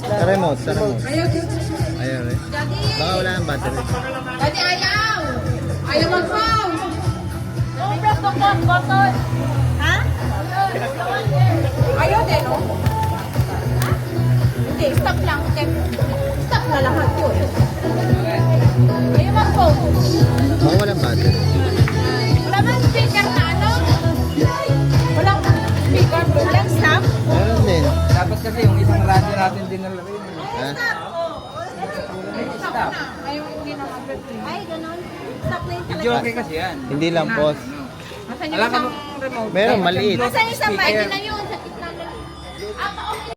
Sa remote. Ayaw eh. Baka wala ng battery. Daddy, ayaw! Ayaw mag-phone! Press the phone button! Ha? Ayaw din, no? Hindi, stop lang. Stop na lahat yun. Ayaw mag-phone. Baka walang battery. Wala man speaker na ano? Walang speaker, walang stop? Meron din. Dapat kasi yung isang radyo natin din na lagay. Ha? Stop na. Ayaw hindi na mag-play. Ay, ganun. Stop na yung Video okay kasi yan. Hindi lang pause. Asan yung Alam ka isang... mo remote. Meron, maliit. Asan yung isang mic na yun? Sa gitna na. Ah, okay.